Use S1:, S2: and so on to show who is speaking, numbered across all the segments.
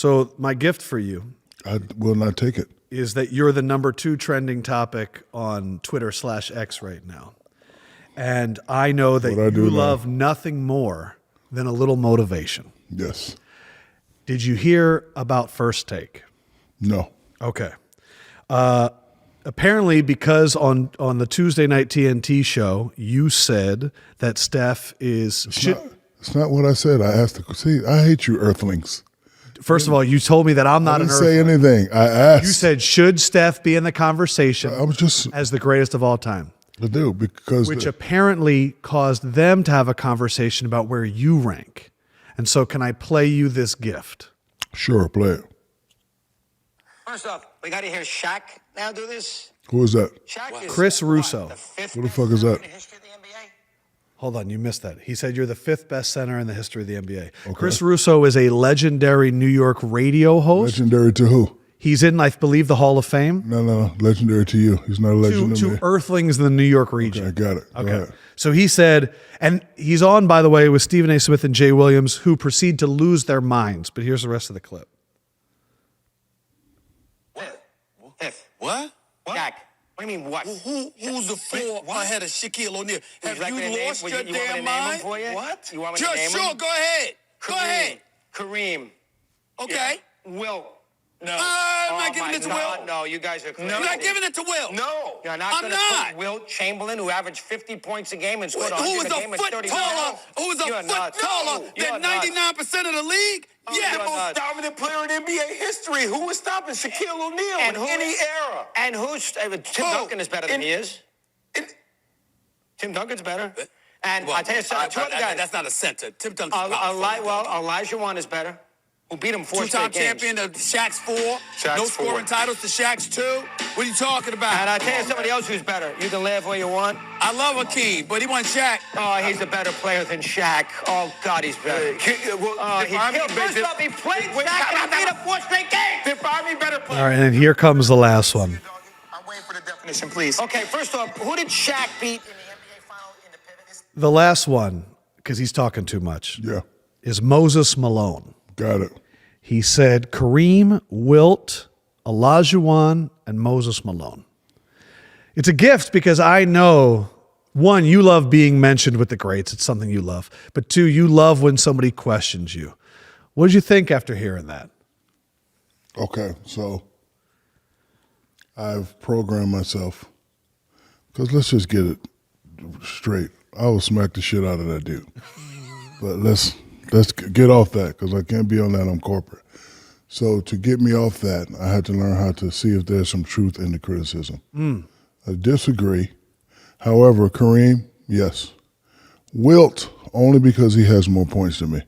S1: So my gift for you
S2: I will not take it.
S1: is that you're the #2 trending topic on Twitter/X right now. And I know that you love nothing more than a little motivation.
S2: Yes.
S1: Did you hear about First Take?
S2: No.
S1: Okay. Apparently, because on the Tuesday night TNT show, you said that Steph is...
S2: It's not what I said. I asked. See, I hate you earthlings.
S1: First of all, you told me that I'm not an earthling.
S2: I didn't say anything. I asked.
S1: You said, should Steph be in the conversation
S2: I was just
S1: as the greatest of all time?
S2: I do, because
S1: Which apparently caused them to have a conversation about where you rank. And so can I play you this gift?
S2: Sure, play it.
S3: First off, we got to hear Shaq now do this.
S2: Who is that?
S3: Shaq is
S1: Chris Russo.
S2: Who the fuck is that?
S3: in the history of the NBA.
S1: Hold on, you missed that. He said you're the 5th best center in the history of the NBA. Okay. Chris Russo is a legendary New York radio host.
S2: Legendary to who?
S1: He's in, I believe, the Hall of Fame.
S2: No. Legendary to you. He's not a legend to me.
S1: To earthlings in the New York region.
S2: Okay, got it.
S1: Okay. So he said, and he's on, by the way, with Stephen A. Smith and Jay Williams, who proceed to lose their minds. But here's the rest of the clip.
S3: Fifth.
S4: What?
S3: Shaq. What do you mean, what?
S4: Who's the 4 ahead of Shaquille O'Neal? Have you lost your damn mind?
S3: What? You want me to
S4: Just
S3: name
S4: sure,
S3: him?
S4: go ahead. Go ahead.
S3: Kareem.
S4: Okay.
S3: Will. No.
S4: I'm not giving it to Will.
S3: No, you guys are crazy.
S4: You're not giving it to Will.
S3: No. You're not
S4: I'm
S3: going to
S4: not.
S3: put Wilt Chamberlain, who averaged 50 points a game and scored
S4: Who
S3: 100
S4: was
S3: a
S4: a
S3: game in
S4: foot
S3: 30
S4: taller?
S3: minutes.
S4: Who was a
S3: You're
S4: foot
S3: nuts.
S4: taller
S3: You're
S4: than
S3: nuts.
S4: 99% of the league?
S3: Oh,
S4: Yeah.
S3: you're nuts.
S4: Dominant player in NBA history. Who was stopping Shaquille O'Neal
S3: And
S4: in
S3: who-
S4: any era?
S3: And who's Tim Duncan is better than he is. Tim Duncan's better. And I tell you something, two other guys.
S4: That's not a center. Tim Duncan's powerful.
S3: Elijah Wan is better. Who beat him 4
S4: Two-time
S3: straight games.
S4: champion of Shaq's 4.
S3: Shaq's
S4: No
S3: 4.
S4: scoring titles to Shaq's 2. What are you talking about?
S3: And I tell you somebody else who's better. You can laugh all you want.
S4: I love Hakeem, but he won Shaq.
S3: Oh, he's a better player than Shaq. Oh, God, he's better. First up, he played Shaq and beat him 4 straight games.
S4: Define me better player.
S1: All right, and then here comes the last one.
S4: I'm waiting for the definition, please.
S3: Okay, first off, who did Shaq beat in the NBA final in the pivot?
S1: The last one, because he's talking too much,
S2: Yeah.
S1: is Moses Malone.
S2: Got it.
S1: He said Kareem, Wilt, Olajuwon, and Moses Malone. It's a gift because I know, one, you love being mentioned with the greats. It's something you love. But two, you love when somebody questions you. What did you think after hearing that?
S2: Okay, so I've programmed myself, because let's just get it straight. I will smack the shit out of that dude. But let's get off that, because I can't be on that. I'm corporate. So to get me off that, I had to learn how to see if there's some truth in the criticism. I disagree. However, Kareem, yes. Wilt, only because he has more points than me.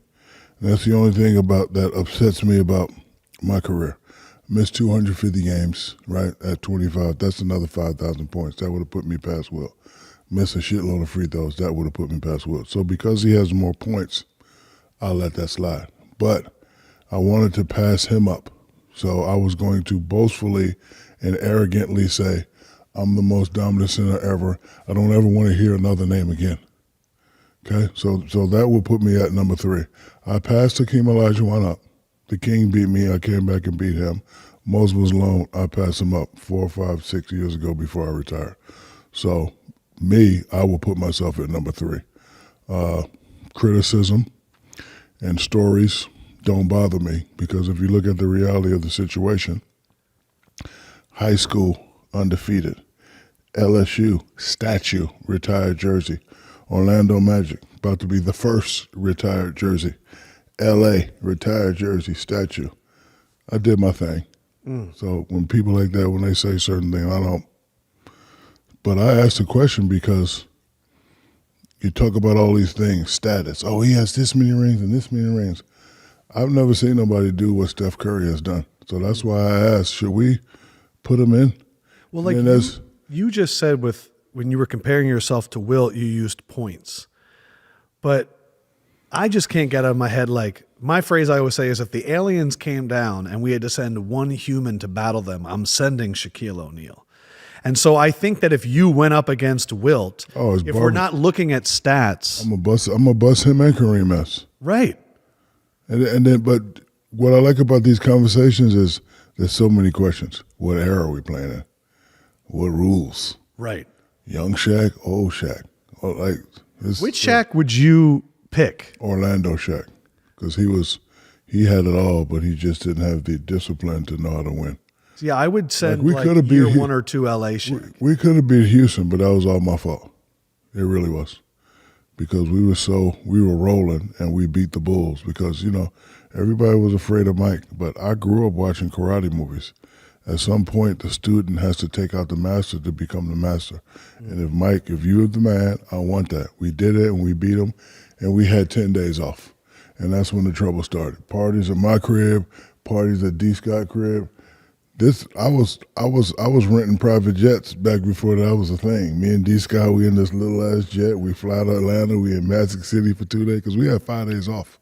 S2: And that's the only thing about that upsets me about my career. Missed 250 games, right, at 25. That's another 5,000 points. That would have put me past Wilt. Missed a shitload of free throws. That would have put me past Wilt. So because he has more points, I'll let that slide. But I wanted to pass him up. So I was going to boastfully and arrogantly say, I'm the most dominant center ever. I don't ever want to hear another name again. Okay? So that will put me at number 3. I passed Hakeem Olajuwon up. The King beat me. I came back and beat him. Moses was alone. I passed him up 4, 5, 6 years ago before I retired. So me, I will put myself at number 3. Criticism and stories don't bother me, because if you look at the reality of the situation, high school, undefeated. LSU, statue, retired jersey. Orlando Magic, about to be the first retired jersey. LA, retired jersey, statue. I did my thing. So when people like that, when they say certain things, I don't. But I asked the question because you talk about all these things, status. Oh, he has this many rings and this many rings. I've never seen nobody do what Steph Curry has done. So that's why I asked, should we put him in?
S1: Well, like you just said when you were comparing yourself to Wilt, you used points. But I just can't get out of my head, like, my phrase I always say is, if the aliens came down and we had to send one human to battle them, I'm sending Shaquille O'Neal. And so I think that if you went up against Wilt, if we're not looking at stats,
S2: I'm gonna bust him and Kareem S.
S1: Right.
S2: And then, but what I like about these conversations is there's so many questions. What era are we playing in? What rules?
S1: Right.
S2: Young Shaq, old Shaq. Oh, like
S1: which Shaq would you pick?
S2: Orlando Shaq, because he had it all, but he just didn't have the discipline to know how to win.
S1: Yeah, I would send
S2: we could have
S1: year
S2: beat
S1: 1 or 2 LA Shaq.
S2: We could have beat Houston, but that was all my fault. It really was, because we were rolling and we beat the Bulls because everybody was afraid of Mike. But I grew up watching karate movies. At some point, the student has to take out the master to become the master. And if you're the man, I want that. We did it and we beat him, and we had 10 days off. And that's when the trouble started. Parties at my crib, parties at D. Scott crib. I was renting private jets back before that was a thing. Me and D. Scott, we in this little ass jet. We fly to Atlanta. We in Magic City for 2 days because we had 5 days off.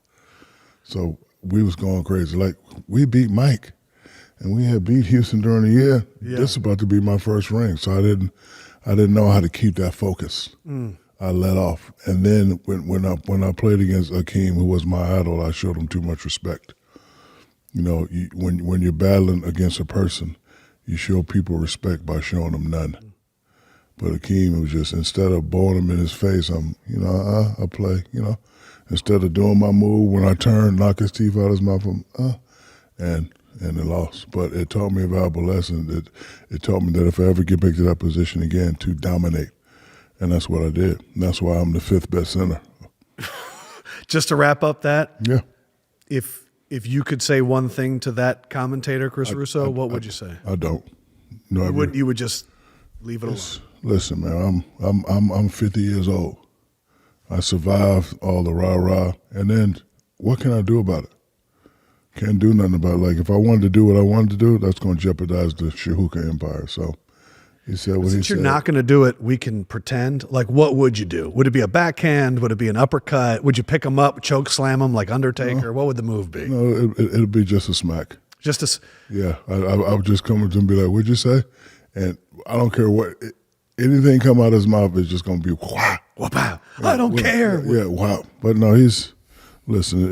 S2: So we was going crazy. Like, we beat Mike. And we had beat Houston during the year. Yeah. This is about to be my first ring, so I didn't know how to keep that focus. I let off, and then when I played against Akeem, who was my idol, I showed him too much respect. When you're battling against a person, you show people respect by showing them none. But Akeem was just, instead of bowling him in his face, I play. Instead of doing my move when I turn, knock his teeth out his mouth, and it lost. But it taught me a valuable lesson. It taught me that if I ever get back to that position again, to dominate. And that's what I did. And that's why I'm the 5th best center.
S1: Just to wrap up that,
S2: yeah.
S1: If you could say one thing to that commentator, Chris Russo, what would you say?
S2: I don't.
S1: You would just leave it alone.
S2: Listen, man, I'm 50 years old. I survived all the rah-rah. And then what can I do about it? Can't do nothing about it. Like, if I wanted to do what I wanted to do, that's going to jeopardize the Shahuka Empire. So he said what he said.
S1: Since you're not going to do it, we can pretend. Like, what would you do? Would it be a backhand? Would it be an uppercut? Would you pick him up, choke slam him like Undertaker? No. What would the move be?
S2: No, it'll be just a smack.
S1: Just a...
S2: Yeah. I would just come up to him and be like, what'd you say? And I don't care what... anything come out of his mouth is just going to be, wah,
S1: wah, I don't care.
S2: Yeah, wow. But no, listen...